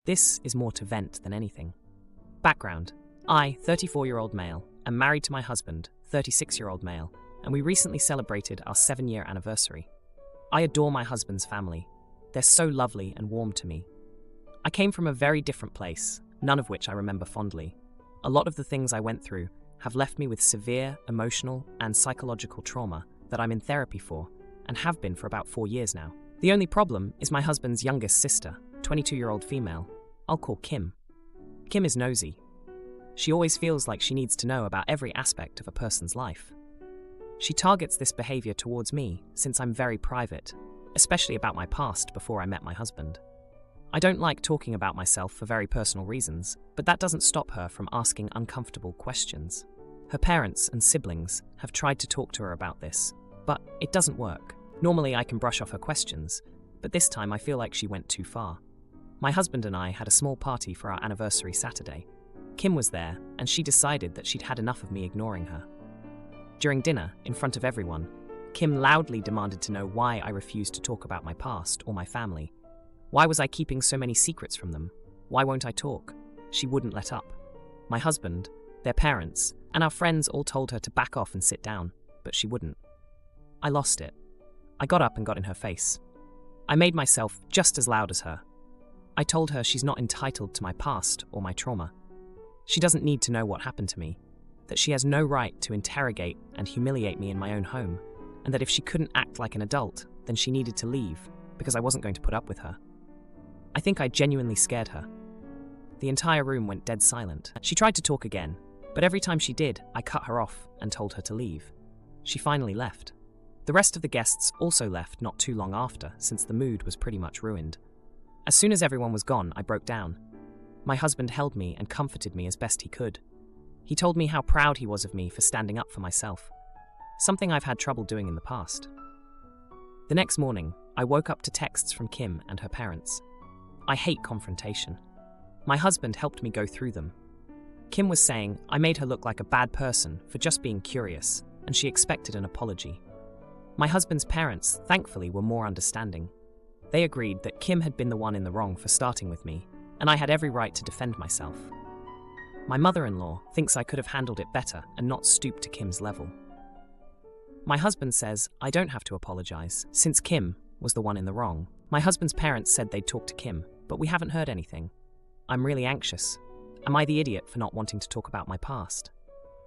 This is more to vent than anything. Background. I, 34-year-old male, am married to my husband, 36-year-old male, and we recently celebrated our 7-year anniversary. I adore my husband's family. They're so lovely and warm to me. I came from a very different place, none of which I remember fondly. A lot of the things I went through have left me with severe emotional and psychological trauma that I'm in therapy for, and have been for about 4 years now. The only problem is my husband's youngest sister, 22-year-old female. I'll call Kim. Kim is nosy. She always feels like she needs to know about every aspect of a person's life. She targets this behavior towards me since I'm very private, especially about my past before I met my husband. I don't like talking about myself for very personal reasons, but that doesn't stop her from asking uncomfortable questions. Her parents and siblings have tried to talk to her about this, but it doesn't work. Normally I can brush off her questions, but this time I feel like she went too far. My husband and I had a small party for our anniversary Saturday. Kim was there, and she decided that she'd had enough of me ignoring her. During dinner, in front of everyone, Kim loudly demanded to know why I refused to talk about my past or my family. Why was I keeping so many secrets from them? Why won't I talk? She wouldn't let up. My husband, their parents, and our friends all told her to back off and sit down, but she wouldn't. I lost it. I got up and got in her face. I made myself just as loud as her. I told her she's not entitled to my past or my trauma. She doesn't need to know what happened to me, that she has no right to interrogate and humiliate me in my own home, and that if she couldn't act like an adult, then she needed to leave, because I wasn't going to put up with her. I think I genuinely scared her. The entire room went dead silent. She tried to talk again, but every time she did, I cut her off and told her to leave. She finally left. The rest of the guests also left not too long after, since the mood was pretty much ruined. As soon as everyone was gone, I broke down. My husband held me and comforted me as best he could. He told me how proud he was of me for standing up for myself, something I've had trouble doing in the past. The next morning, I woke up to texts from Kim and her parents. I hate confrontation. My husband helped me go through them. Kim was saying I made her look like a bad person for just being curious, and she expected an apology. My husband's parents, thankfully, were more understanding. They agreed that Kim had been the one in the wrong for starting with me, and I had every right to defend myself. My mother-in-law thinks I could have handled it better and not stooped to Kim's level. My husband says I don't have to apologize, since Kim was the one in the wrong. My husband's parents said they'd talk to Kim, but we haven't heard anything. I'm really anxious. Am I the idiot for not wanting to talk about my past?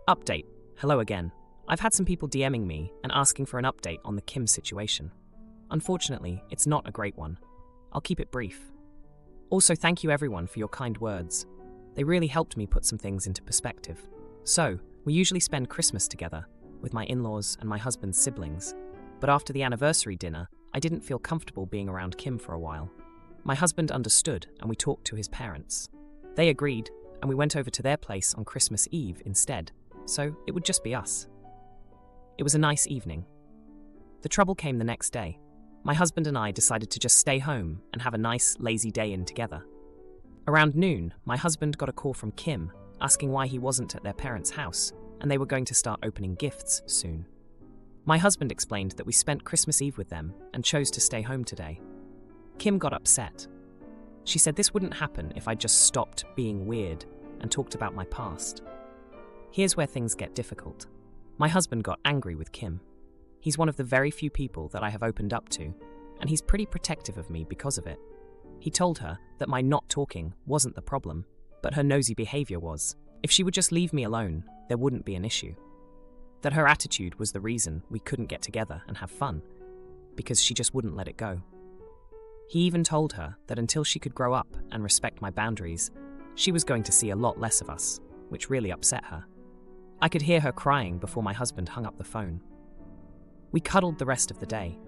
Update. Hello again. I've had some people DMing me and asking for an update on the Kim situation. Unfortunately, it's not a great one. I'll keep it brief. Also, thank you everyone for your kind words. They really helped me put some things into perspective. So, we usually spend Christmas together, with my in-laws and my husband's siblings. But after the anniversary dinner, I didn't feel comfortable being around Kim for a while. My husband understood, and we talked to his parents. They agreed, and we went over to their place on Christmas Eve instead, so it would just be us. It was a nice evening. The trouble came the next day. My husband and I decided to just stay home and have a nice, lazy day in together. Around noon, my husband got a call from Kim asking why he wasn't at their parents' house, and they were going to start opening gifts soon. My husband explained that we spent Christmas Eve with them and chose to stay home today. Kim got upset. She said this wouldn't happen if I just stopped being weird and talked about my past. Here's where things get difficult. My husband got angry with Kim. He's one of the very few people that I have opened up to, and he's pretty protective of me because of it. He told her that my not talking wasn't the problem, but her nosy behavior was. If she would just leave me alone, there wouldn't be an issue. That her attitude was the reason we couldn't get together and have fun, because she just wouldn't let it go. He even told her that until she could grow up and respect my boundaries, she was going to see a lot less of us, which really upset her. I could hear her crying before my husband hung up the phone. We cuddled the rest of the day.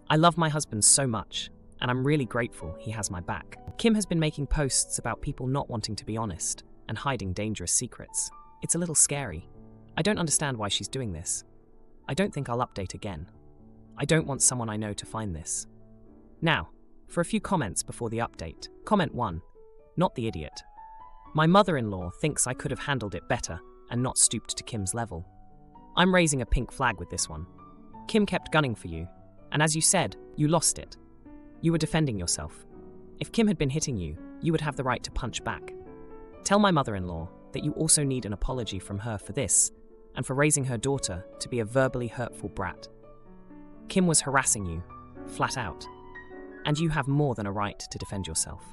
I love my husband so much, and I'm really grateful he has my back. Kim has been making posts about people not wanting to be honest and hiding dangerous secrets. It's a little scary. I don't understand why she's doing this. I don't think I'll update again. I don't want someone I know to find this. Now, for a few comments before the update. Comment 1. Not the idiot. My mother-in-law thinks I could have handled it better and not stooped to Kim's level. I'm raising a pink flag with this one. Kim kept gunning for you, and as you said, you lost it. You were defending yourself. If Kim had been hitting you, you would have the right to punch back. Tell my mother-in-law that you also need an apology from her for this and for raising her daughter to be a verbally hurtful brat. Kim was harassing you, flat out, and you have more than a right to defend yourself.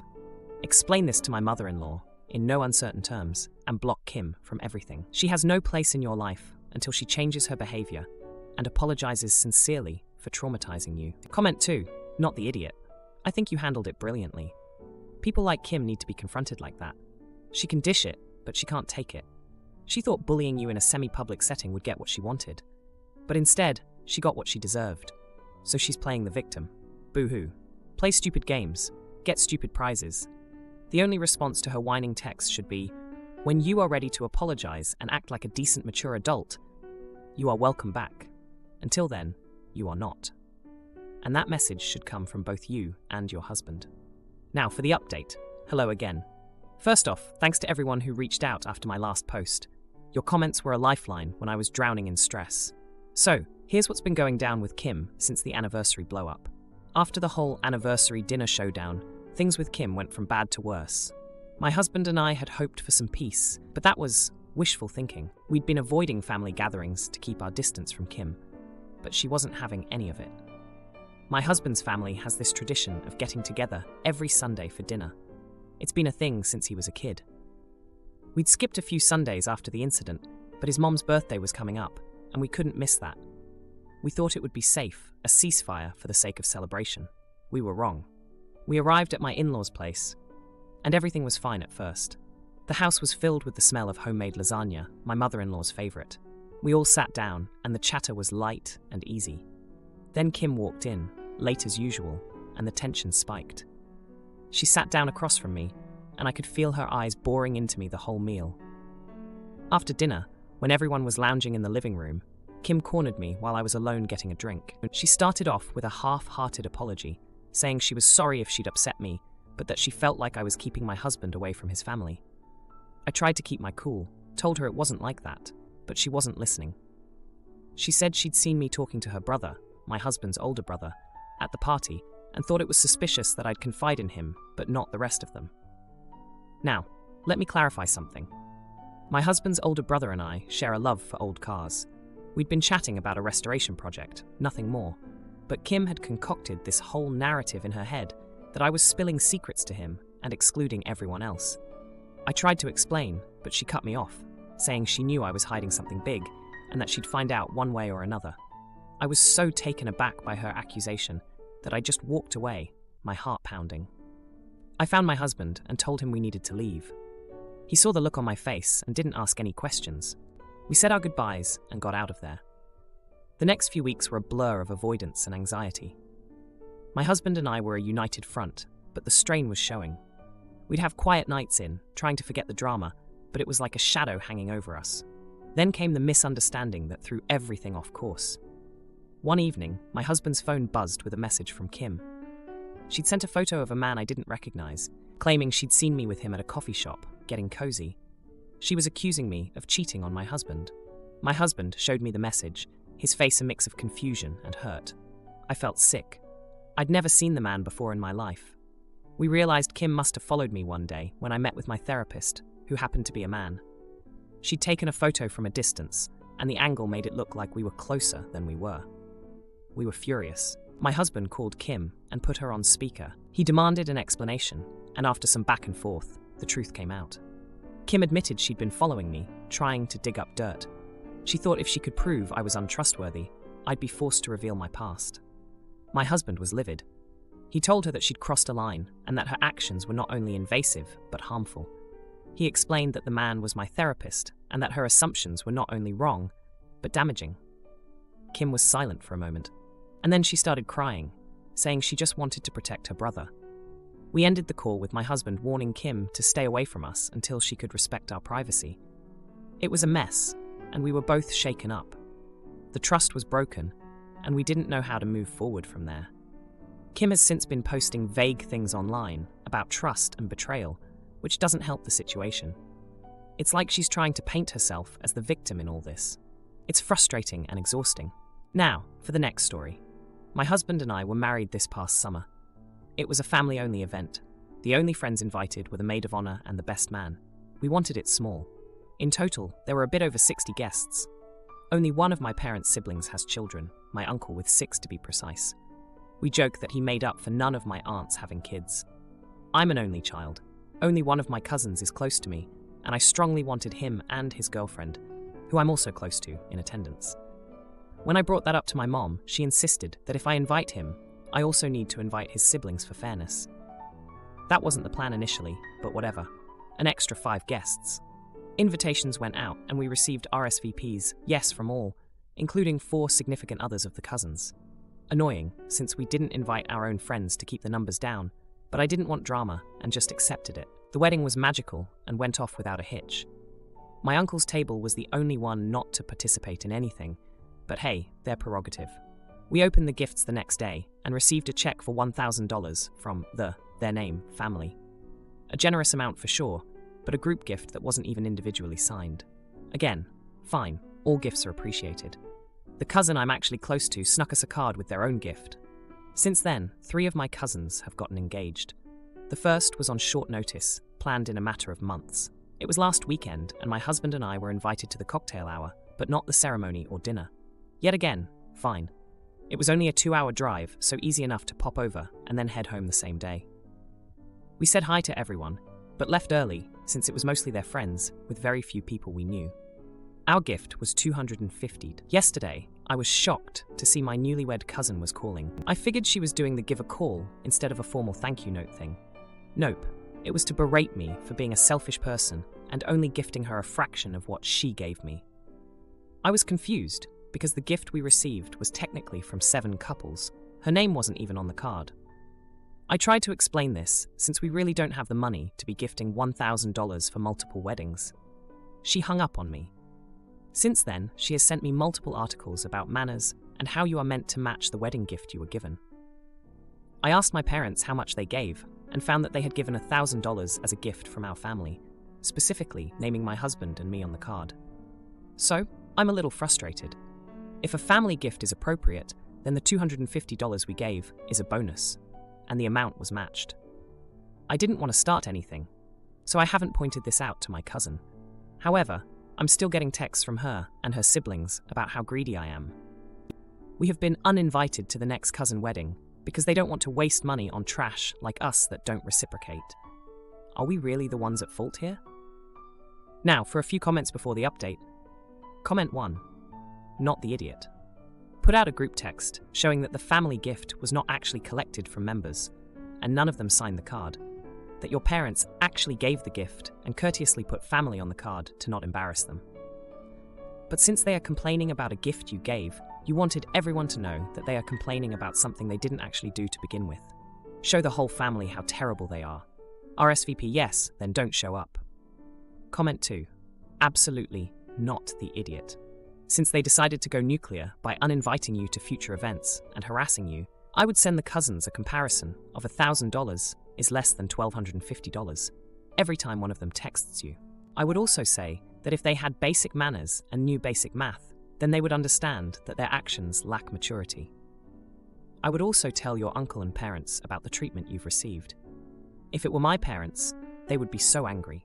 Explain this to my mother-in-law in no uncertain terms and block Kim from everything. She has no place in your life until she changes her behavior and apologizes sincerely for traumatizing you. Comment 2, not the idiot. I think you handled it brilliantly. People like Kim need to be confronted like that. She can dish it, but she can't take it. She thought bullying you in a semi-public setting would get what she wanted. But instead, she got what she deserved. So she's playing the victim. Boo-hoo. Play stupid games. Get stupid prizes. The only response to her whining text should be, when you are ready to apologize and act like a decent, mature adult, you are welcome back. Until then, you are not. And that message should come from both you and your husband. Now for the update. Hello again. First off, thanks to everyone who reached out after my last post. Your comments were a lifeline when I was drowning in stress. So, here's what's been going down with Kim since the anniversary blow-up. After the whole anniversary dinner showdown, things with Kim went from bad to worse. My husband and I had hoped for some peace, but that was wishful thinking. We'd been avoiding family gatherings to keep our distance from Kim, but she wasn't having any of it. My husband's family has this tradition of getting together every Sunday for dinner. It's been a thing since he was a kid. We'd skipped a few Sundays after the incident, but his mom's birthday was coming up, and we couldn't miss that. We thought it would be safe, a ceasefire for the sake of celebration. We were wrong. We arrived at my in-laws' place, and everything was fine at first. The house was filled with the smell of homemade lasagna, my mother-in-law's favorite. We all sat down, and the chatter was light and easy. Then Kim walked in, late as usual, and the tension spiked. She sat down across from me, and I could feel her eyes boring into me the whole meal. After dinner, when everyone was lounging in the living room, Kim cornered me while I was alone getting a drink. She started off with a half-hearted apology, saying she was sorry if she'd upset me, but that she felt like I was keeping my husband away from his family. I tried to keep my cool, told her it wasn't like that, but she wasn't listening. She said she'd seen me talking to her brother, my husband's older brother, at the party, and thought it was suspicious that I'd confide in him, but not the rest of them. Now, let me clarify something. My husband's older brother and I share a love for old cars. We'd been chatting about a restoration project, nothing more, but Kim had concocted this whole narrative in her head that I was spilling secrets to him and excluding everyone else. I tried to explain, but she cut me off, saying she knew I was hiding something big and that she'd find out one way or another. I was so taken aback by her accusation that I just walked away, my heart pounding. I found my husband and told him we needed to leave. He saw the look on my face and didn't ask any questions. We said our goodbyes and got out of there. The next few weeks were a blur of avoidance and anxiety. My husband and I were a united front, but the strain was showing. We'd have quiet nights in, trying to forget the drama, but it was like a shadow hanging over us. Then came the misunderstanding that threw everything off course. One evening, my husband's phone buzzed with a message from Kim. She'd sent a photo of a man I didn't recognize, claiming she'd seen me with him at a coffee shop, getting cozy. She was accusing me of cheating on my husband. My husband showed me the message, his face a mix of confusion and hurt. I felt sick. I'd never seen the man before in my life. We realized Kim must have followed me one day when I met with my therapist, who happened to be a man. She'd taken a photo from a distance, and the angle made it look like we were closer than we were. We were furious. My husband called Kim and put her on speaker. He demanded an explanation, and after some back and forth, the truth came out. Kim admitted she'd been following me, trying to dig up dirt. She thought if she could prove I was untrustworthy, I'd be forced to reveal my past. My husband was livid. He told her that she'd crossed a line and that her actions were not only invasive, but harmful. He explained that the man was my therapist and that her assumptions were not only wrong, but damaging. Kim was silent for a moment, and then she started crying, saying she just wanted to protect her brother. We ended the call with my husband warning Kim to stay away from us until she could respect our privacy. It was a mess, and we were both shaken up. The trust was broken, and we didn't know how to move forward from there. Kim has since been posting vague things online about trust and betrayal, which doesn't help the situation. It's like she's trying to paint herself as the victim in all this. It's frustrating and exhausting. Now, for the next story. My husband and I were married this past summer. It was a family-only event. The only friends invited were the maid of honor and the best man. We wanted it small. In total, there were a bit over 60 guests. Only one of my parents' siblings has children, my uncle with 6 to be precise. We joke that he made up for none of my aunts having kids. I'm an only child. Only one of my cousins is close to me, and I strongly wanted him and his girlfriend, who I'm also close to, in attendance. When I brought that up to my mom, she insisted that if I invite him, I also need to invite his siblings for fairness. That wasn't the plan initially, but whatever. An extra 5 guests. Invitations went out, and we received RSVPs, yes from all, including 4 significant others of the cousins. Annoying, since we didn't invite our own friends to keep the numbers down, but I didn't want drama and just accepted it. The wedding was magical and went off without a hitch. My uncle's table was the only one not to participate in anything, but hey, their prerogative. We opened the gifts the next day and received a check for $1,000 from their name, family. A generous amount for sure, but a group gift that wasn't even individually signed. Again, fine, all gifts are appreciated. The cousin I'm actually close to snuck us a card with their own gift. Since then, 3 of my cousins have gotten engaged. The first was on short notice, planned in a matter of months. It was last weekend, and my husband and I were invited to the cocktail hour, but not the ceremony or dinner. Yet again, fine. It was only a 2-hour drive, so easy enough to pop over and then head home the same day. We said hi to everyone, but left early since it was mostly their friends, with very few people we knew. Our gift was $250. Yesterday, I was shocked to see my newlywed cousin was calling. I figured she was doing the give a call instead of a formal thank you note thing. Nope, it was to berate me for being a selfish person and only gifting her a fraction of what she gave me. I was confused because the gift we received was technically from 7 couples. Her name wasn't even on the card. I tried to explain this since we really don't have the money to be gifting $1,000 for multiple weddings. She hung up on me. Since then, she has sent me multiple articles about manners and how you are meant to match the wedding gift you were given. I asked my parents how much they gave and found that they had given $1,000 as a gift from our family, specifically naming my husband and me on the card. So, I'm a little frustrated. If a family gift is appropriate, then the $250 we gave is a bonus, and the amount was matched. I didn't want to start anything, so I haven't pointed this out to my cousin. However, I'm still getting texts from her and her siblings about how greedy I am. We have been uninvited to the next cousin wedding because they don't want to waste money on trash like us that don't reciprocate. Are we really the ones at fault here? Now, for a few comments before the update. Comment 1. Not the idiot. Put out a group text showing that the family gift was not actually collected from members, and none of them signed the card. That your parents actually gave the gift and courteously put family on the card to not embarrass them. But since they are complaining about a gift you gave, you wanted everyone to know that they are complaining about something they didn't actually do to begin with. Show the whole family how terrible they are. RSVP yes, then don't show up. Comment 2. Absolutely not the idiot. Since they decided to go nuclear by uninviting you to future events and harassing you, I would send the cousins a comparison of $1,000 is less than $1,250 every time one of them texts you. I would also say that if they had basic manners and knew basic math, then they would understand that their actions lack maturity. I would also tell your uncle and parents about the treatment you've received. If it were my parents, they would be so angry.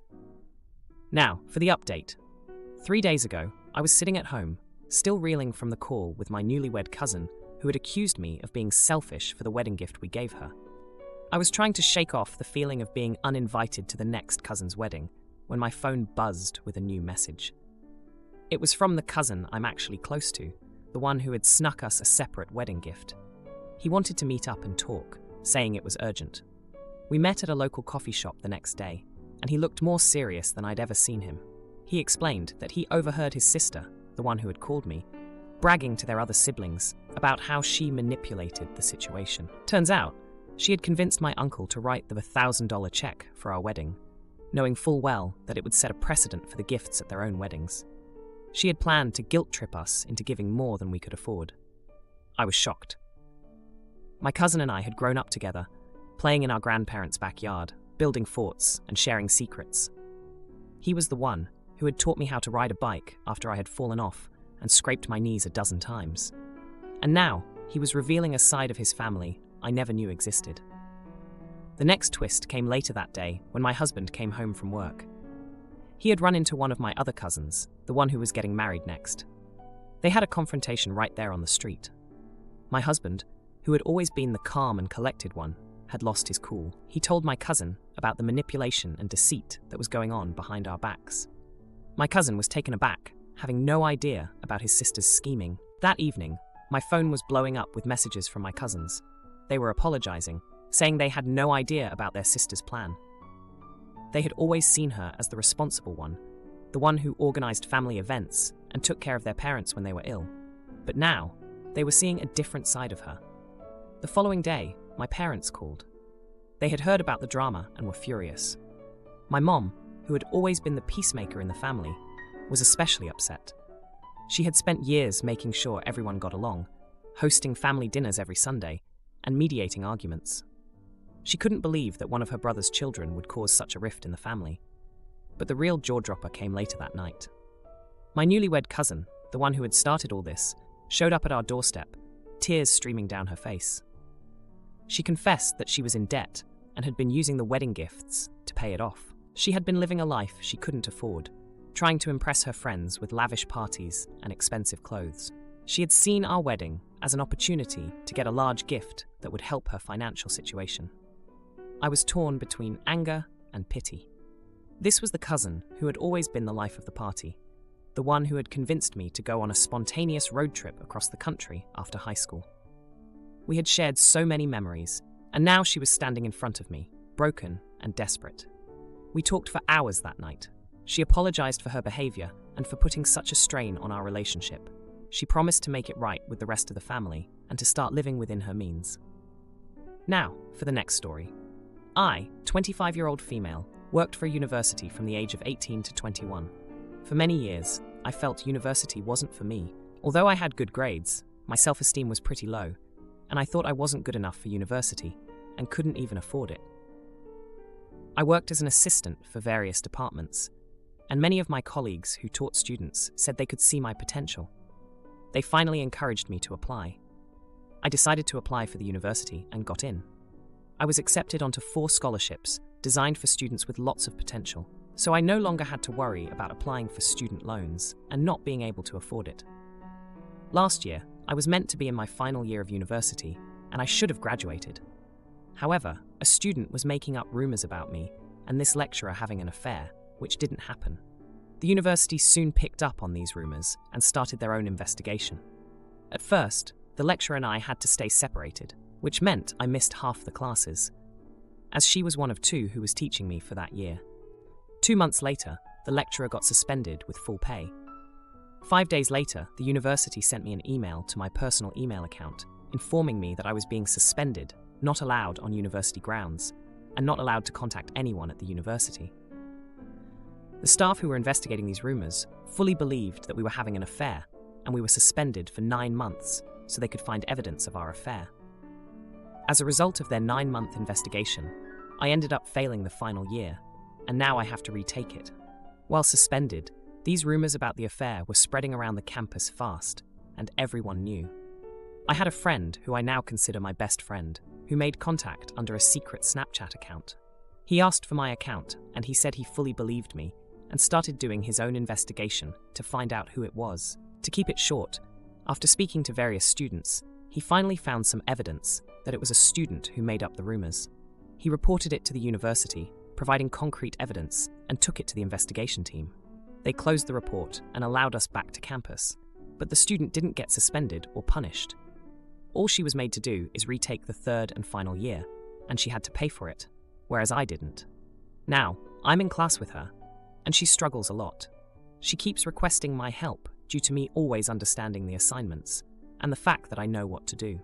Now, for the update. 3 days ago, I was sitting at home, still reeling from the call with my newlywed cousin who had accused me of being selfish for the wedding gift we gave her. I was trying to shake off the feeling of being uninvited to the next cousin's wedding when my phone buzzed with a new message. It was from the cousin I'm actually close to, the one who had snuck us a separate wedding gift. He wanted to meet up and talk, saying it was urgent. We met at a local coffee shop the next day, and he looked more serious than I'd ever seen him. He explained that he overheard his sister, the one who had called me, bragging to their other siblings about how she manipulated the situation. Turns out, she had convinced my uncle to write the $1,000 check for our wedding, knowing full well that it would set a precedent for the gifts at their own weddings. She had planned to guilt-trip us into giving more than we could afford. I was shocked. My cousin and I had grown up together, playing in our grandparents' backyard, building forts and sharing secrets. He was the one who had taught me how to ride a bike after I had fallen off and scraped my knees a dozen times. And now, he was revealing a side of his family I never knew existed. The next twist came later that day when my husband came home from work. He had run into one of my other cousins, the one who was getting married next. They had a confrontation right there on the street. My husband, who had always been the calm and collected one, had lost his cool. He told my cousin about the manipulation and deceit that was going on behind our backs. My cousin was taken aback, having no idea about his sister's scheming. That evening, my phone was blowing up with messages from my cousins. They were apologizing, saying they had no idea about their sister's plan. They had always seen her as the responsible one, the one who organized family events and took care of their parents when they were ill. But now, they were seeing a different side of her. The following day, my parents called. They had heard about the drama and were furious. My mom, who had always been the peacemaker in the family, was especially upset. She had spent years making sure everyone got along, hosting family dinners every Sunday, and mediating arguments. She couldn't believe that one of her brother's children would cause such a rift in the family. But the real jaw-dropper came later that night. My newlywed cousin, the one who had started all this, showed up at our doorstep, tears streaming down her face. She confessed that she was in debt and had been using the wedding gifts to pay it off. She had been living a life she couldn't afford, trying to impress her friends with lavish parties and expensive clothes. She had seen our wedding as an opportunity to get a large gift that would help her financial situation. I was torn between anger and pity. This was the cousin who had always been the life of the party, the one who had convinced me to go on a spontaneous road trip across the country after high school. We had shared so many memories, and now she was standing in front of me, broken and desperate. We talked for hours that night. She apologized for her behavior and for putting such a strain on our relationship. She promised to make it right with the rest of the family and to start living within her means. Now, for the next story. I, 25-year-old female, worked for a university from the age of 18 to 21. For many years, I felt university wasn't for me. Although I had good grades, my self-esteem was pretty low, and I thought I wasn't good enough for university and couldn't even afford it. I worked as an assistant for various departments, and many of my colleagues who taught students said they could see my potential. They finally encouraged me to apply. I decided to apply for the university and got in. I was accepted onto 4 scholarships designed for students with lots of potential, so I no longer had to worry about applying for student loans and not being able to afford it. Last year, I was meant to be in my final year of university, and I should have graduated. However, a student was making up rumors about me and this lecturer having an affair, which didn't happen. The university soon picked up on these rumors and started their own investigation. At first, the lecturer and I had to stay separated, which meant I missed half the classes, as she was one of 2 who was teaching me for that year. 2 months later, the lecturer got suspended with full pay. 5 days later, the university sent me an email to my personal email account, informing me that I was being suspended, not allowed on university grounds, and not allowed to contact anyone at the university. The staff who were investigating these rumors fully believed that we were having an affair, and we were suspended for 9 months so they could find evidence of our affair. As a result of their 9-month investigation, I ended up failing the final year, and now I have to retake it. While suspended, these rumors about the affair were spreading around the campus fast, and everyone knew. I had a friend who I now consider my best friend, who made contact under a secret Snapchat account. He asked for my account, and he said he fully believed me, and started doing his own investigation to find out who it was. To keep it short, after speaking to various students, he finally found some evidence that it was a student who made up the rumors. He reported it to the university, providing concrete evidence, and took it to the investigation team. They closed the report and allowed us back to campus, but the student didn't get suspended or punished. All she was made to do is retake the 3rd and final year, and she had to pay for it, whereas I didn't. Now, I'm in class with her, and she struggles a lot. She keeps requesting my help due to me always understanding the assignments, and the fact that I know what to do.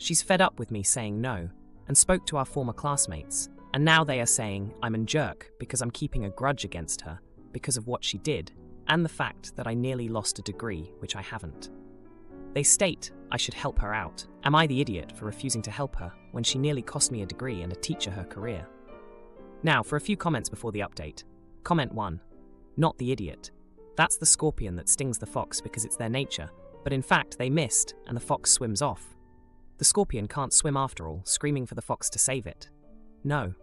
She's fed up with me saying no, and spoke to our former classmates, and now they are saying I'm a jerk because I'm keeping a grudge against her because of what she did, and the fact that I nearly lost a degree, which I haven't. They state I should help her out. Am I the idiot for refusing to help her when she nearly cost me a degree and a teacher her career? Now, for a few comments before the update. Comment 1. Not the idiot. That's the scorpion that stings the fox because it's their nature, but in fact they missed and the fox swims off. The scorpion can't swim after all, screaming for the fox to save it. No.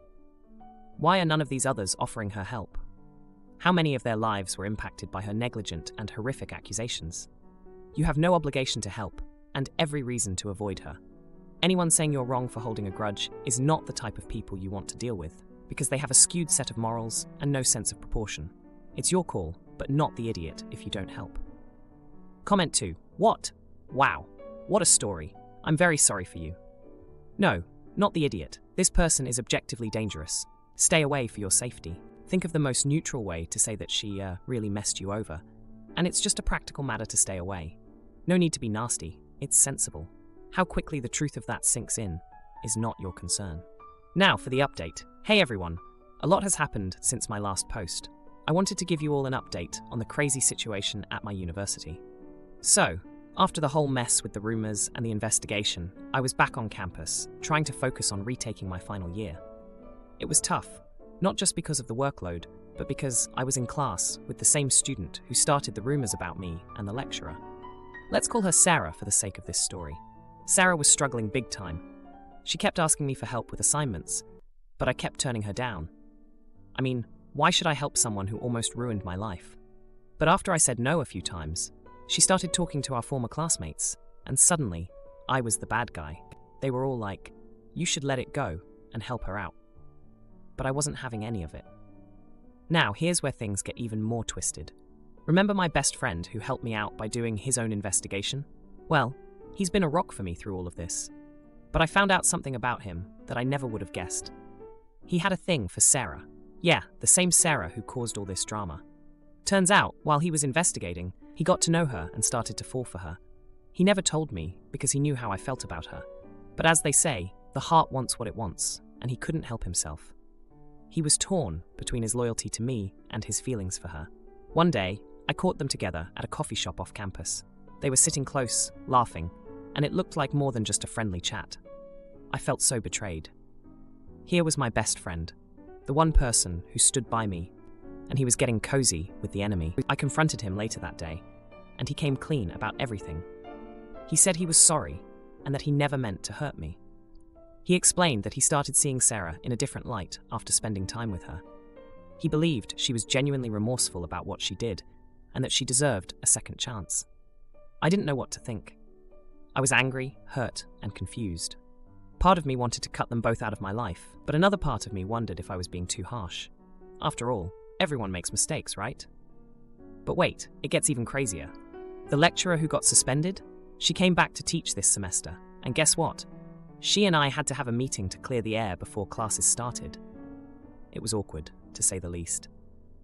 Why are none of these others offering her help? How many of their lives were impacted by her negligent and horrific accusations? You have no obligation to help, and every reason to avoid her. Anyone saying you're wrong for holding a grudge is not the type of people you want to deal with, because they have a skewed set of morals and no sense of proportion. It's your call, but not the idiot if you don't help. Comment 2. What? Wow. What a story. I'm very sorry for you. No, not the idiot. This person is objectively dangerous. Stay away for your safety. Think of the most neutral way to say that she really messed you over. And it's just a practical matter to stay away. No need to be nasty. It's sensible. How quickly the truth of that sinks in is not your concern. Now for the update. Hey everyone. A lot has happened since my last post. I wanted to give you all an update on the crazy situation at my university. So, after the whole mess with the rumors and the investigation, I was back on campus, trying to focus on retaking my final year. It was tough, not just because of the workload, but because I was in class with the same student who started the rumors about me and the lecturer. Let's call her Sarah for the sake of this story. Sarah was struggling big time. She kept asking me for help with assignments, but I kept turning her down. I mean, why should I help someone who almost ruined my life? But after I said no a few times, she started talking to our former classmates, and suddenly, I was the bad guy. They were all like, you should let it go and help her out. But I wasn't having any of it. Now, here's where things get even more twisted. Remember my best friend who helped me out by doing his own investigation? Well, he's been a rock for me through all of this. But I found out something about him that I never would have guessed. He had a thing for Sarah. Yeah, the same Sarah who caused all this drama. Turns out, while he was investigating, he got to know her and started to fall for her. He never told me because he knew how I felt about her. But as they say, the heart wants what it wants, and he couldn't help himself. He was torn between his loyalty to me and his feelings for her. One day, I caught them together at a coffee shop off campus. They were sitting close, laughing, and it looked like more than just a friendly chat. I felt so betrayed. Here was my best friend, the one person who stood by me, and he was getting cozy with the enemy. I confronted him later that day, and he came clean about everything. He said he was sorry, and that he never meant to hurt me. He explained that he started seeing Sarah in a different light after spending time with her. He believed she was genuinely remorseful about what she did, and that she deserved a second chance. I didn't know what to think. I was angry, hurt, and confused. Part of me wanted to cut them both out of my life, but another part of me wondered if I was being too harsh. After all, everyone makes mistakes, right? But wait, it gets even crazier. The lecturer who got suspended? She came back to teach this semester, and guess what? She and I had to have a meeting to clear the air before classes started. It was awkward, to say the least.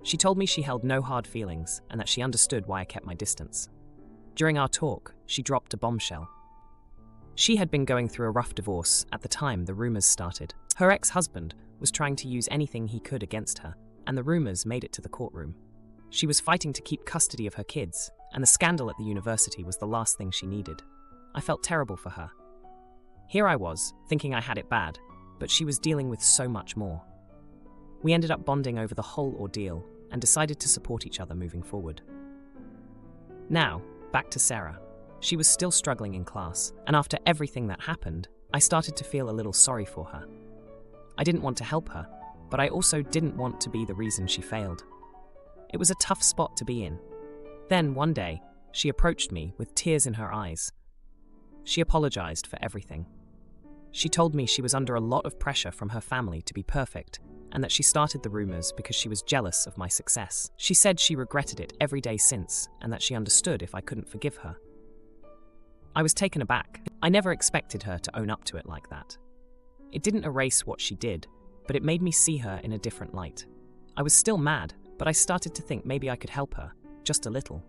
She told me she held no hard feelings and that she understood why I kept my distance. During our talk, she dropped a bombshell. She had been going through a rough divorce at the time the rumors started. Her ex-husband was trying to use anything he could against her, and the rumors made it to the courtroom. She was fighting to keep custody of her kids, and the scandal at the university was the last thing she needed. I felt terrible for her. Here I was, thinking I had it bad, but she was dealing with so much more. We ended up bonding over the whole ordeal and decided to support each other moving forward. Now, back to Sarah. She was still struggling in class, and after everything that happened, I started to feel a little sorry for her. I didn't want to help her, but I also didn't want to be the reason she failed. It was a tough spot to be in. Then, one day, she approached me with tears in her eyes. She apologized for everything. She told me she was under a lot of pressure from her family to be perfect, and that she started the rumors because she was jealous of my success. She said she regretted it every day since, and that she understood if I couldn't forgive her. I was taken aback. I never expected her to own up to it like that. It didn't erase what she did, but it made me see her in a different light. I was still mad, but I started to think maybe I could help her, just a little.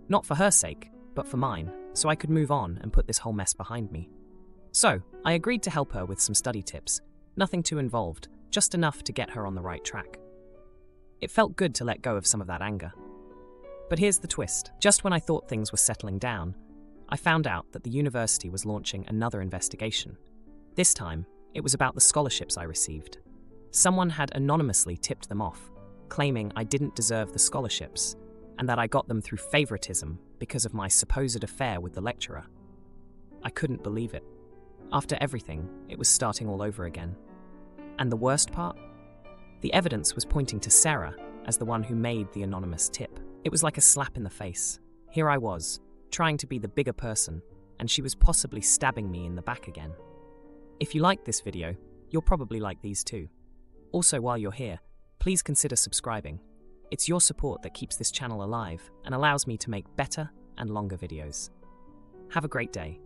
Not for her sake, but for mine, so I could move on and put this whole mess behind me. So, I agreed to help her with some study tips, nothing too involved, just enough to get her on the right track. It felt good to let go of some of that anger. But here's the twist. Just when I thought things were settling down, I found out that the university was launching another investigation. This time, it was about the scholarships I received. Someone had anonymously tipped them off, claiming I didn't deserve the scholarships, and that I got them through favoritism because of my supposed affair with the lecturer. I couldn't believe it. After everything, it was starting all over again. And the worst part? The evidence was pointing to Sarah as the one who made the anonymous tip. It was like a slap in the face. Here I was, trying to be the bigger person, and she was possibly stabbing me in the back again. If you liked this video, you'll probably like these too. Also, while you're here, please consider subscribing. It's your support that keeps this channel alive and allows me to make better and longer videos. Have a great day.